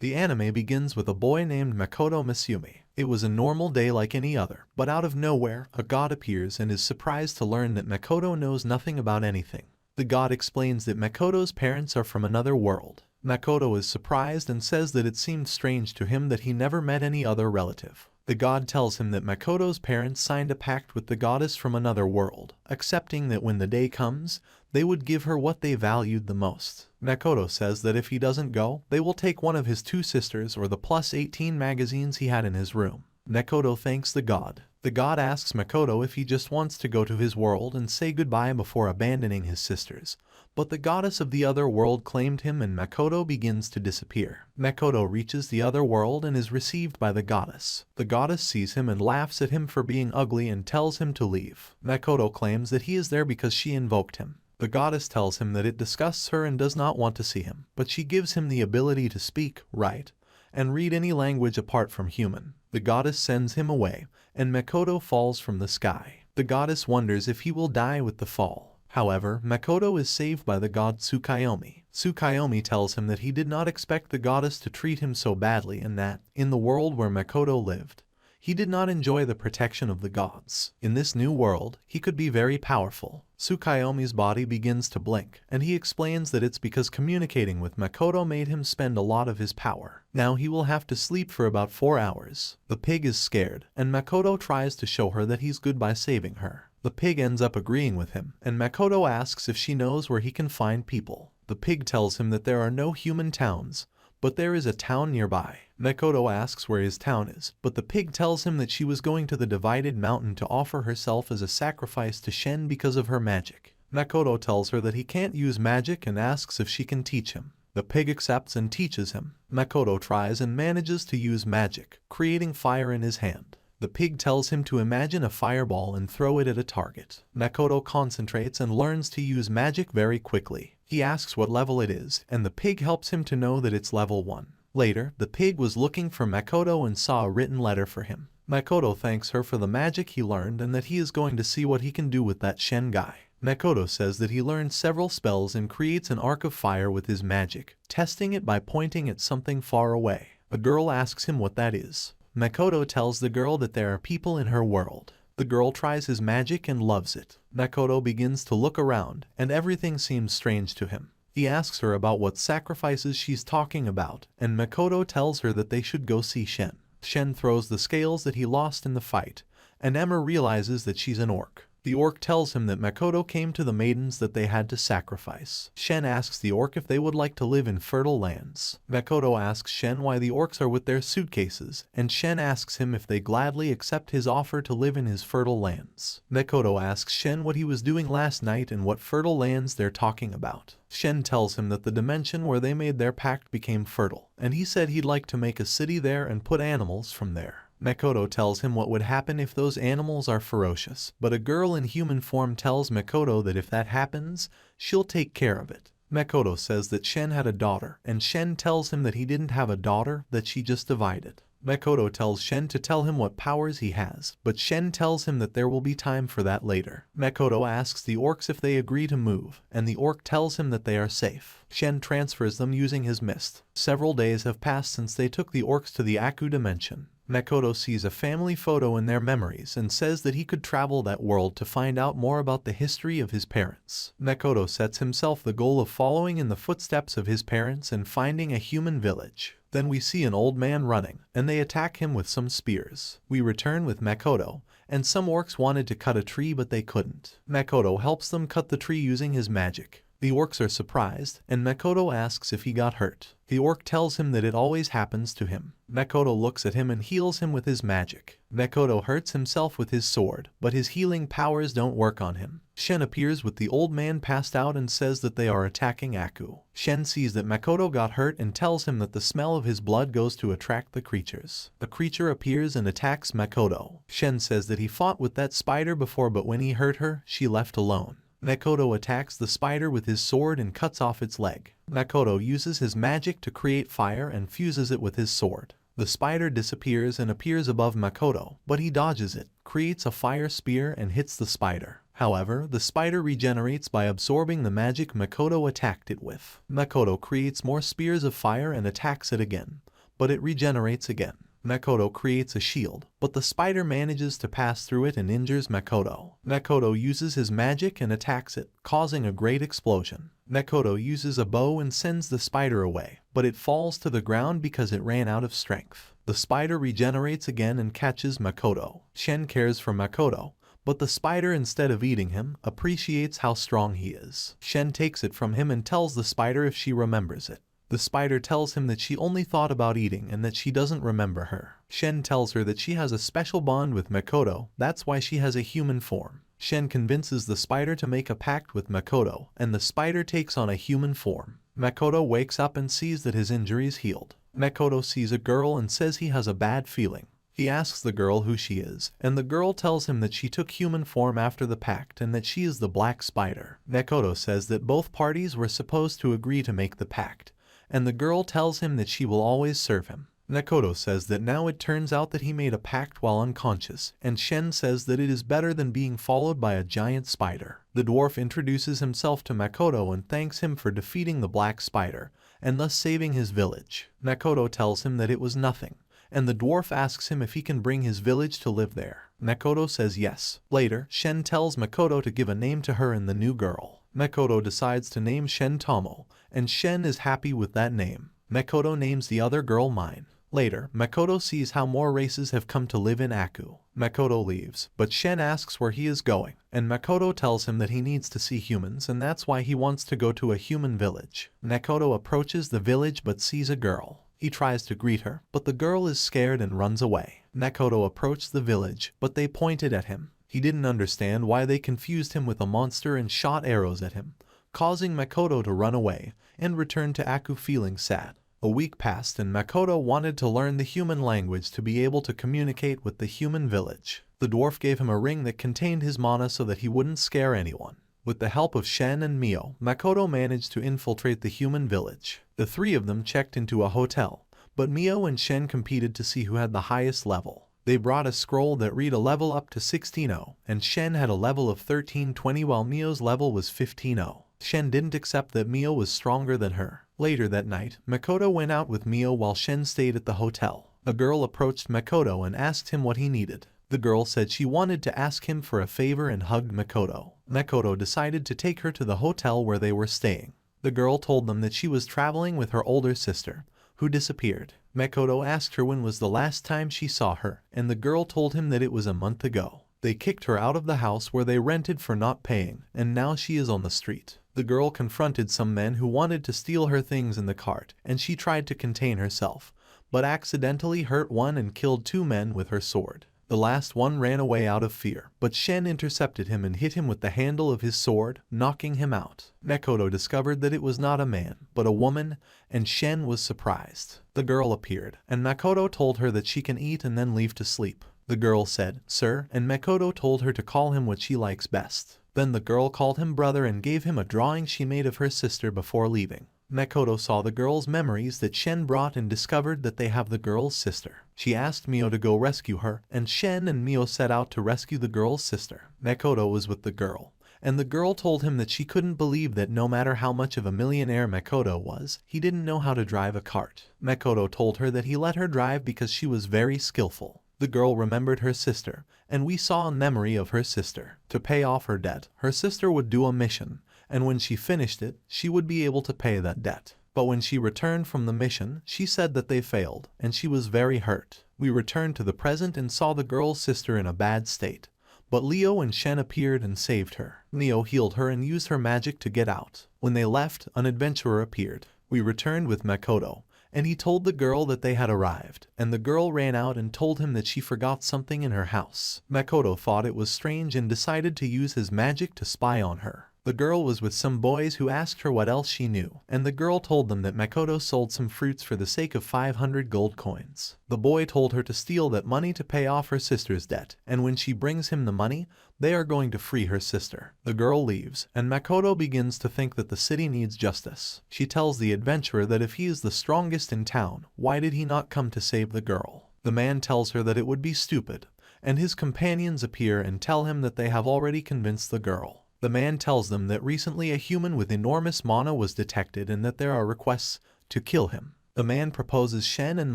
The anime begins with a boy named Makoto Misumi. It was a normal day like any other, but out of nowhere, a god appears and is surprised to learn that Makoto knows nothing about anything. The god explains that Makoto's parents are from another world. Makoto is surprised and says that it seemed strange to him that he never met any other relative. The god tells him that Makoto's parents signed a pact with the goddess from another world, accepting that when the day comes, they would give her what they valued the most. Makoto says that if he doesn't go, they will take one of his 2 sisters or the +18 magazines he had in his room. Makoto thanks the god. The god asks Makoto if he just wants to go to his world and say goodbye before abandoning his sisters, but the goddess of the other world claimed him and Makoto begins to disappear. Makoto reaches the other world and is received by the goddess. The goddess sees him and laughs at him for being ugly and tells him to leave. Makoto claims that he is there because she invoked him. The goddess tells him that it disgusts her and does not want to see him, but she gives him the ability to speak, write, and read any language apart from human. The goddess sends him away, and Makoto falls from the sky. The goddess wonders if he will die with the fall. However, Makoto is saved by the god Tsukayomi. Tsukayomi tells him that he did not expect the goddess to treat him so badly and that, in the world where Makoto lived, he did not enjoy the protection of the gods. In this new world, he could be very powerful. Tsukayomi's body begins to blink, and he explains that it's because communicating with Makoto made him spend a lot of his power. Now he will have to sleep for about 4 hours. The pig is scared, and Makoto tries to show her that he's good by saving her. The pig ends up agreeing with him, and Makoto asks if she knows where he can find people. The pig tells him that there are no human towns, but there is a town nearby. Makoto asks where his town is, but the pig tells him that she was going to the divided mountain to offer herself as a sacrifice to Shen because of her magic. Makoto tells her that he can't use magic and asks if she can teach him. The pig accepts and teaches him. Makoto tries and manages to use magic, creating fire in his hand. The pig tells him to imagine a fireball and throw it at a target. Makoto concentrates and learns to use magic very quickly. He asks what level it is, and the pig helps him to know that it's level 1. Later, the pig was looking for Makoto and saw a written letter for him. Makoto thanks her for the magic he learned and that he is going to see what he can do with that Shen guy. Makoto says that he learned several spells and creates an arc of fire with his magic, testing it by pointing at something far away. A girl asks him what that is. Makoto tells the girl that there are people in her world. The girl tries his magic and loves it. Makoto begins to look around, and everything seems strange to him. He asks her about what sacrifices she's talking about, and Makoto tells her that they should go see Shen. Shen throws the scales that he lost in the fight, and Emma realizes that she's an orc. The orc tells him that Makoto came to the maidens that they had to sacrifice. Shen asks the orc if they would like to live in fertile lands. Makoto asks Shen why the orcs are with their suitcases, and Shen asks him if they gladly accept his offer to live in his fertile lands. Makoto asks Shen what he was doing last night and what fertile lands they're talking about. Shen tells him that the dimension where they made their pact became fertile, and he said he'd like to make a city there and put animals from there. Makoto tells him what would happen if those animals are ferocious, but a girl in human form tells Makoto that if that happens, she'll take care of it. Makoto says that Shen had a daughter, and Shen tells him that he didn't have a daughter, that she just divided. Makoto tells Shen to tell him what powers he has, but Shen tells him that there will be time for that later. Makoto asks the orcs if they agree to move, and the orc tells him that they are safe. Shen transfers them using his mist. Several days have passed since they took the orcs to the Aku dimension. Makoto sees a family photo in their memories and says that he could travel that world to find out more about the history of his parents. Makoto sets himself the goal of following in the footsteps of his parents and finding a human village. Then we see an old man running, and they attack him with some spears. We return with Makoto, and some orcs wanted to cut a tree but they couldn't. Makoto helps them cut the tree using his magic. The orcs are surprised, and Makoto asks if he got hurt. The orc tells him that it always happens to him. Makoto looks at him and heals him with his magic. Makoto hurts himself with his sword, but his healing powers don't work on him. Shen appears with the old man passed out and says that they are attacking Aku. Shen sees that Makoto got hurt and tells him that the smell of his blood goes to attract the creatures. The creature appears and attacks Makoto. Shen says that he fought with that spider before, but when he hurt her, she left alone. Makoto attacks the spider with his sword and cuts off its leg. Makoto uses his magic to create fire and fuses it with his sword. The spider disappears and appears above Makoto, but he dodges it, creates a fire spear and hits the spider. However, the spider regenerates by absorbing the magic Makoto attacked it with. Makoto creates more spears of fire and attacks it again, but it regenerates again. Makoto creates a shield, but the spider manages to pass through it and injures Makoto. Makoto uses his magic and attacks it, causing a great explosion. Makoto uses a bow and sends the spider away, but it falls to the ground because it ran out of strength. The spider regenerates again and catches Makoto. Shen cares for Makoto, but the spider, instead of eating him, appreciates how strong he is. Shen takes it from him and tells the spider if she remembers it. The spider tells him that she only thought about eating and that she doesn't remember her. Shen tells her that she has a special bond with Makoto, that's why she has a human form. Shen convinces the spider to make a pact with Makoto, and the spider takes on a human form. Makoto wakes up and sees that his injury is healed. Makoto sees a girl and says he has a bad feeling. He asks the girl who she is, and the girl tells him that she took human form after the pact and that she is the Black Spider. Makoto says that both parties were supposed to agree to make the pact, and the girl tells him that she will always serve him. Makoto says that now it turns out that he made a pact while unconscious, and Shen says that it is better than being followed by a giant spider. The dwarf introduces himself to Makoto and thanks him for defeating the Black Spider, and thus saving his village. Makoto tells him that it was nothing, and the dwarf asks him if he can bring his village to live there. Makoto says yes. Later, Shen tells Makoto to give a name to her and the new girl. Makoto decides to name Shen Tomo, and Shen is happy with that name. Makoto names the other girl Mine. Later, Makoto sees how more races have come to live in Aku. Makoto leaves, but Shen asks where he is going, and Makoto tells him that he needs to see humans and that's why he wants to go to a human village. Makoto approaches the village but sees a girl. He tries to greet her, but the girl is scared and runs away. Makoto approached the village, but they pointed at him. He didn't understand why they confused him with a monster and shot arrows at him, causing Makoto to run away and return to Aku feeling sad. A week passed and Makoto wanted to learn the human language to be able to communicate with the human village. The dwarf gave him a ring that contained his mana so that he wouldn't scare anyone. With the help of Shen and Mio, Makoto managed to infiltrate the human village. The three of them checked into a hotel, but Mio and Shen competed to see who had the highest level. They brought a scroll that read a level up to 16-0, and Shen had a level of 13-20 while Mio's level was 15-0. Shen didn't accept that Mio was stronger than her. Later that night, Makoto went out with Mio while Shen stayed at the hotel. A girl approached Makoto and asked him what he needed. The girl said she wanted to ask him for a favor and hugged Makoto. Makoto decided to take her to the hotel where they were staying. The girl told them that she was traveling with her older sister, who disappeared. Makoto asked her when was the last time she saw her, and the girl told him that it was a month ago. They kicked her out of the house where they rented for not paying, and now she is on the street. The girl confronted some men who wanted to steal her things in the cart, and she tried to contain herself, but accidentally hurt one and killed two men with her sword. The last one ran away out of fear, but Shen intercepted him and hit him with the handle of his sword, knocking him out. Makoto discovered that it was not a man, but a woman, and Shen was surprised. The girl appeared, and Makoto told her that she can eat and then leave to sleep. The girl said, "Sir," and Makoto told her to call him what she likes best. Then the girl called him brother and gave him a drawing she made of her sister before leaving. Makoto saw the girl's memories that Shen brought and discovered that they have the girl's sister. She asked Mio to go rescue her, and Shen and Mio set out to rescue the girl's sister. Makoto was with the girl, and the girl told him that she couldn't believe that no matter how much of a millionaire Makoto was, he didn't know how to drive a cart. Makoto told her that he let her drive because she was very skillful. The girl remembered her sister, and we saw a memory of her sister. To pay off her debt, her sister would do a mission, and when she finished it, she would be able to pay that debt. But when she returned from the mission, she said that they failed, and she was very hurt. We returned to the present and saw the girl's sister in a bad state, but Leo and Shen appeared and saved her. Leo healed her and used her magic to get out. When they left, an adventurer appeared. We returned with Makoto, and he told the girl that they had arrived, and the girl ran out and told him that she forgot something in her house. Makoto thought it was strange and decided to use his magic to spy on her. The girl was with some boys who asked her what else she knew, and the girl told them that Makoto sold some fruits for the sake of 500 gold coins. The boy told her to steal that money to pay off her sister's debt, and when she brings him the money, they are going to free her sister. The girl leaves, and Makoto begins to think that the city needs justice. She tells the adventurer that if he is the strongest in town, why did he not come to save the girl? The man tells her that it would be stupid, and his companions appear and tell him that they have already convinced the girl. The man tells them that recently a human with enormous mana was detected and that there are requests to kill him. The man proposes Shen and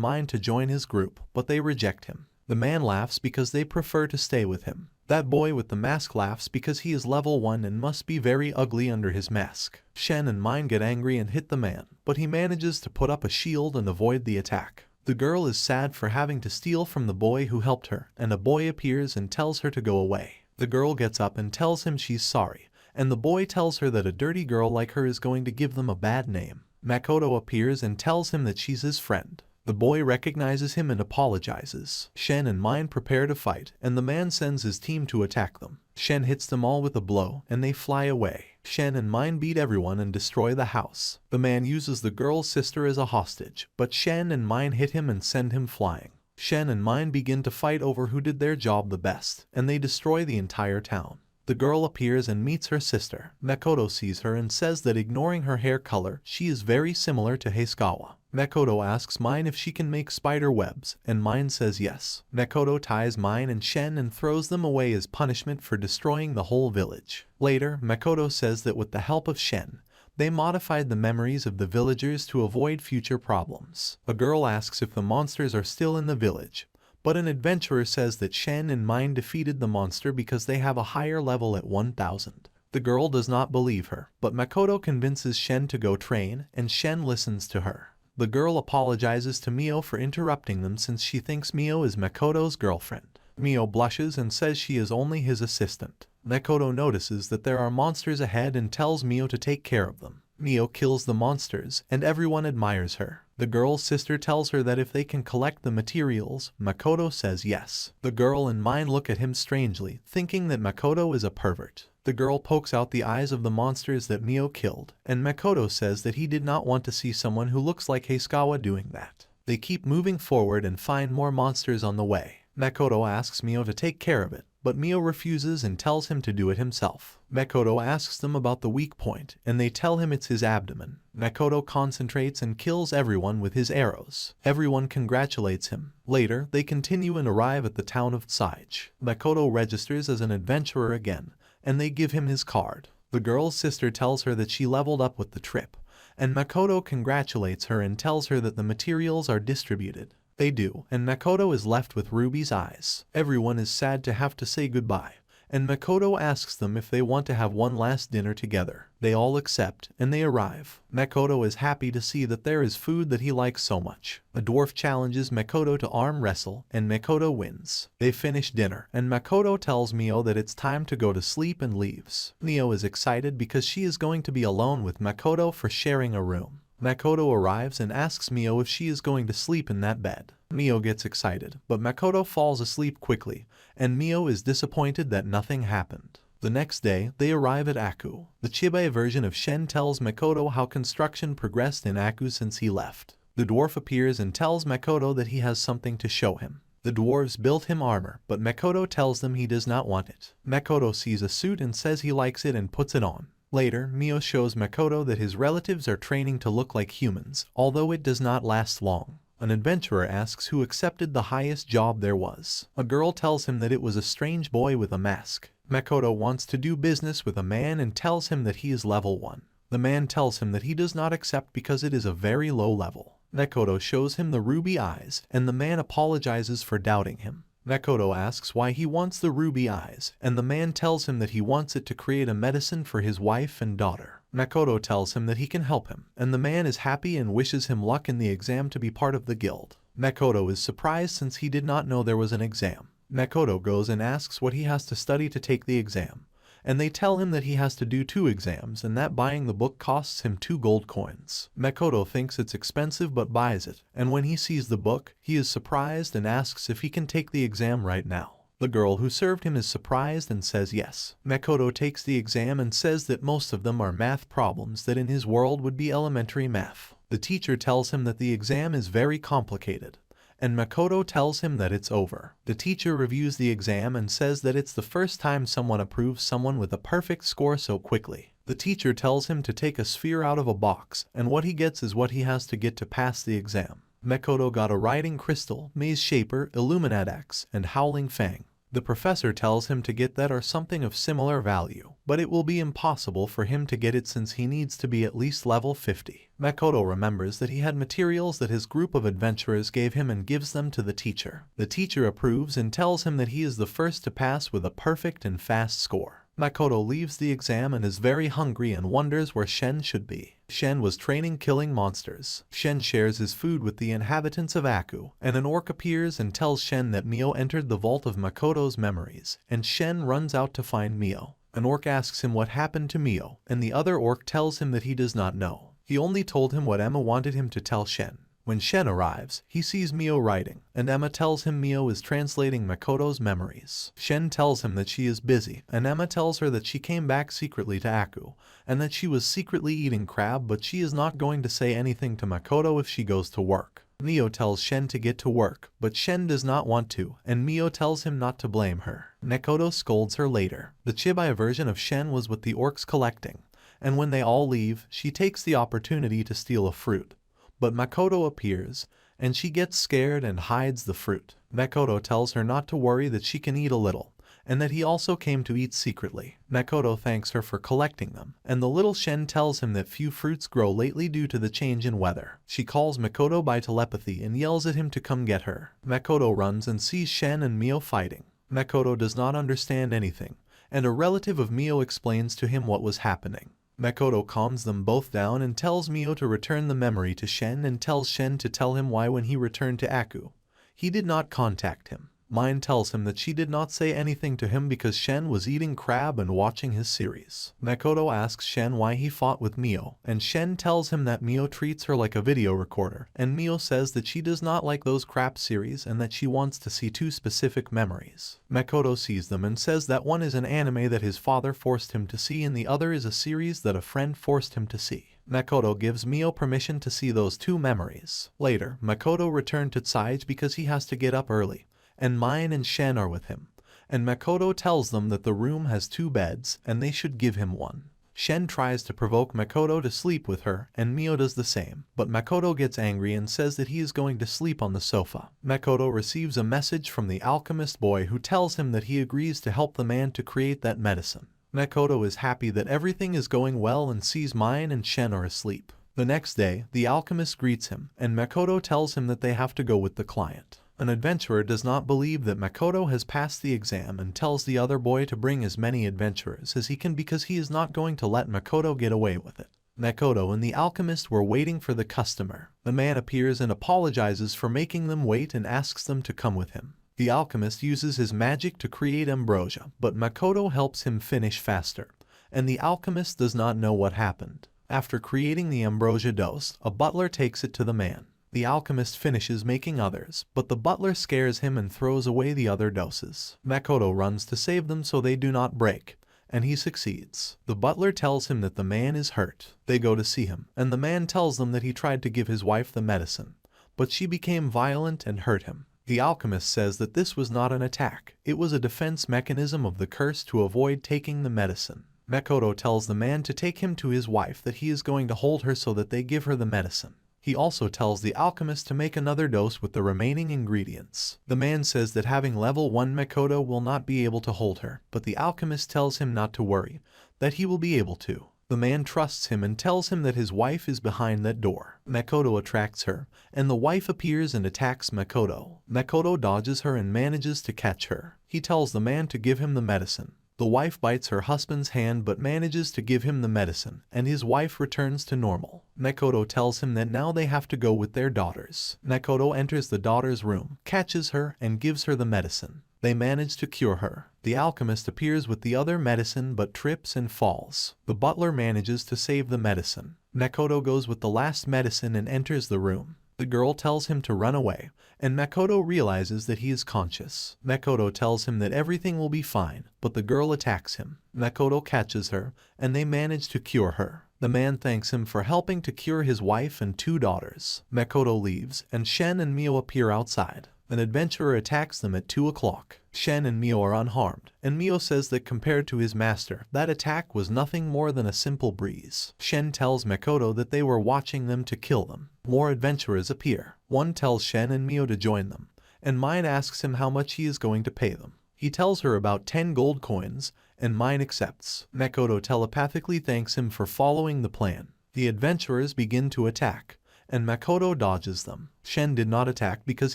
Mine to join his group, but they reject him. The man laughs because they prefer to stay with him. That boy with the mask laughs because he is level 1 and must be very ugly under his mask. Shen and Mine get angry and hit the man, but he manages to put up a shield and avoid the attack. The girl is sad for having to steal from the boy who helped her, and a boy appears and tells her to go away. The girl gets up and tells him she's sorry, and the boy tells her that a dirty girl like her is going to give them a bad name. Makoto appears and tells him that she's his friend. The boy recognizes him and apologizes. Shen and Mine prepare to fight, and the man sends his team to attack them. Shen hits them all with a blow, and they fly away. Shen and Mine beat everyone and destroy the house. The man uses the girl's sister as a hostage, but Shen and Mine hit him and send him flying. Shen and Mine begin to fight over who did their job the best, and they destroy the entire town. The girl appears and meets her sister. Makoto sees her and says that ignoring her hair color, she is very similar to Heisukawa. Makoto asks Mine if she can make spider webs, and Mine says yes. Makoto ties Mine and Shen and throws them away as punishment for destroying the whole village. Later, Makoto says that with the help of Shen, they modified the memories of the villagers to avoid future problems. A girl asks if the monsters are still in the village, but an adventurer says that Shen and Mine defeated the monster because they have a higher level at 1000. The girl does not believe her, but Makoto convinces Shen to go train, and Shen listens to her. The girl apologizes to Mio for interrupting them since she thinks Mio is Makoto's girlfriend. Mio blushes and says she is only his assistant. Makoto notices that there are monsters ahead and tells Mio to take care of them. Mio kills the monsters, and everyone admires her. The girl's sister tells her that if they can collect the materials, Makoto says yes. The girl and Mine look at him strangely, thinking that Makoto is a pervert. The girl pokes out the eyes of the monsters that Mio killed, and Makoto says that he did not want to see someone who looks like Heisukawa doing that. They keep moving forward and find more monsters on the way. Makoto asks Mio to take care of it, but Mio refuses and tells him to do it himself. Makoto asks them about the weak point, and they tell him it's his abdomen. Makoto concentrates and kills everyone with his arrows. Everyone congratulates him. Later, they continue and arrive at the town of Tsuki. Makoto registers as an adventurer again, and they give him his card. The girl's sister tells her that she leveled up with the trip, and Makoto congratulates her and tells her that the materials are distributed. They do, and Makoto is left with Ruby's eyes. Everyone is sad to have to say goodbye, and Makoto asks them if they want to have one last dinner together. They all accept, and they arrive. Makoto is happy to see that there is food that he likes so much. A dwarf challenges Makoto to arm wrestle, and Makoto wins. They finish dinner, and Makoto tells Mio that it's time to go to sleep and leaves. Mio is excited because she is going to be alone with Makoto for sharing a room. Makoto arrives and asks Mio if she is going to sleep in that bed. Mio gets excited, but Makoto falls asleep quickly, and Mio is disappointed that nothing happened. The next day, they arrive at Aku. The Chiba version of Shen tells Makoto how construction progressed in Aku since he left. The dwarf appears and tells Makoto that he has something to show him. The dwarves built him armor, but Makoto tells them he does not want it. Makoto sees a suit and says he likes it and puts it on. Later, Mio shows Makoto that his relatives are training to look like humans, although it does not last long. An adventurer asks who accepted the highest job there was. A girl tells him that it was a strange boy with a mask. Makoto wants to do business with a man and tells him that he is level 1. The man tells him that he does not accept because it is a very low level. Makoto shows him the ruby eyes, and the man apologizes for doubting him. Makoto asks why he wants the ruby eyes, and the man tells him that he wants it to create a medicine for his wife and daughter. Makoto tells him that he can help him, and the man is happy and wishes him luck in the exam to be part of the guild. Makoto is surprised since he did not know there was an exam. Makoto goes and asks what he has to study to take the exam, and they tell him that he has to do 2 exams and that buying the book costs him 2 gold coins. Makoto thinks it's expensive but buys it, and when he sees the book, he is surprised and asks if he can take the exam right now. The girl who served him is surprised and says yes. Makoto takes the exam and says that most of them are math problems that in his world would be elementary math. The teacher tells him that the exam is very complicated, and Makoto tells him that it's over. The teacher reviews the exam and says that it's the first time someone approves someone with a perfect score so quickly. The teacher tells him to take a sphere out of a box, and what he gets is what he has to get to pass the exam. Makoto got a Riding Crystal, Maze Shaper, Illuminadax, and Howling Fang. The professor tells him to get that or something of similar value. but it will be impossible for him to get it since he needs to be at least level 50. Makoto remembers that he had materials that his group of adventurers gave him and gives them to the teacher. The teacher approves and tells him that he is the first to pass with a perfect and fast score. Makoto leaves the exam and is very hungry and wonders where Shen should be. Shen was training killing monsters. Shen shares his food with the inhabitants of Aku, and an orc appears and tells Shen that Mio entered the vault of Makoto's memories, and Shen runs out to find Mio. An orc asks him what happened to Mio, and the other orc tells him that he does not know. He only told him what Emma wanted him to tell Shen. When Shen arrives, he sees Mio writing, and Emma tells him Mio is translating Makoto's memories. Shen tells him that she is busy, and Emma tells her that she came back secretly to Aku, and that she was secretly eating crab, but she is not going to say anything to Makoto if she goes to work. Mio tells Shen to get to work, but Shen does not want to, and Mio tells him not to blame her. Makoto scolds her later. The Chibai version of Shen was with the orcs collecting, and when they all leave, she takes the opportunity to steal a fruit. But Makoto appears, and she gets scared and hides the fruit. Makoto tells her not to worry, that she can eat a little, and that he also came to eat secretly. Makoto thanks her for collecting them, and the little Shen tells him that few fruits grow lately due to the change in weather. She calls Makoto by telepathy and yells at him to come get her. Makoto runs and sees Shen and Mio fighting. Makoto does not understand anything, and a relative of Mio explains to him what was happening. Makoto calms them both down and tells Mio to return the memory to Shen, and tells Shen to tell him why when he returned to Aku, he did not contact him. Mine tells him that she did not say anything to him because Shen was eating crab and watching his series. Makoto asks Shen why he fought with Mio, and Shen tells him that Mio treats her like a video recorder, and Mio says that she does not like those crap series and that she wants to see two specific memories. Makoto sees them and says that one is an anime that his father forced him to see and the other is a series that a friend forced him to see. Makoto gives Mio permission to see those two memories. Later, Makoto returned to Tsuki because he has to get up early, and Mine and Shen are with him, and Makoto tells them that the room has 2 beds and they should give him one. Shen tries to provoke Makoto to sleep with her, and Mio does the same, but Makoto gets angry and says that he is going to sleep on the sofa. Makoto receives a message from the alchemist boy who tells him that he agrees to help the man to create that medicine. Makoto is happy that everything is going well and sees Mine and Shen are asleep. The next day, the alchemist greets him, and Makoto tells him that they have to go with the client. An adventurer does not believe that Makoto has passed the exam and tells the other boy to bring as many adventurers as he can because he is not going to let Makoto get away with it. Makoto and the alchemist were waiting for the customer. The man appears and apologizes for making them wait and asks them to come with him. The alchemist uses his magic to create ambrosia, but Makoto helps him finish faster, and the alchemist does not know what happened. After creating the ambrosia dose, a butler takes it to the man. The alchemist finishes making others, but the butler scares him and throws away the other doses. Makoto runs to save them so they do not break, and he succeeds. The butler tells him that the man is hurt. They go to see him, and the man tells them that he tried to give his wife the medicine, but she became violent and hurt him. The alchemist says that this was not an attack, it was a defense mechanism of the curse to avoid taking the medicine. Makoto tells the man to take him to his wife, that he is going to hold her so that they give her the medicine. He also tells the alchemist to make another dose with the remaining ingredients. The man says that having level 1 Makoto will not be able to hold her, but the alchemist tells him not to worry, that he will be able to. The man trusts him and tells him that his wife is behind that door. Makoto attracts her, and the wife appears and attacks Makoto. Makoto dodges her and manages to catch her. He tells the man to give him the medicine. The wife bites her husband's hand but manages to give him the medicine, and his wife returns to normal. Makoto tells him that now they have to go with their daughters. Makoto enters the daughter's room, catches her, and gives her the medicine. They manage to cure her. The alchemist appears with the other medicine but trips and falls. The butler manages to save the medicine. Makoto goes with the last medicine and enters the room. The girl tells him to run away, and Makoto realizes that he is conscious. Makoto tells him that everything will be fine, but the girl attacks him. Makoto catches her, and they manage to cure her. The man thanks him for helping to cure his wife and 2 daughters. Makoto leaves, and Shen and Mio appear outside. An adventurer attacks them at 2 o'clock. Shen and Mio are unharmed, and Mio says that compared to his master, that attack was nothing more than a simple breeze. Shen tells Makoto that they were watching them to kill them. More adventurers appear. One tells Shen and Mio to join them, and Mine asks him how much he is going to pay them. He tells her about 10 gold coins, and mine accepts. Makoto telepathically thanks him for following the plan. The adventurers begin to attack, and Makoto dodges them. Shen did not attack because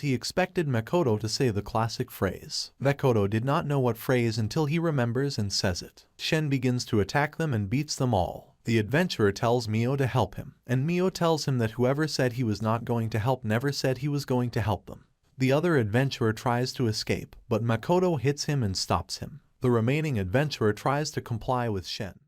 he expected Makoto to say the classic phrase. Makoto did not know what phrase until he remembers and says it. Shen begins to attack them and beats them all. The adventurer tells Mio to help him, and Mio tells him that whoever said he was not going to help never said he was going to help them. The other adventurer tries to escape, but Makoto hits him and stops him. The remaining adventurer tries to comply with Shen.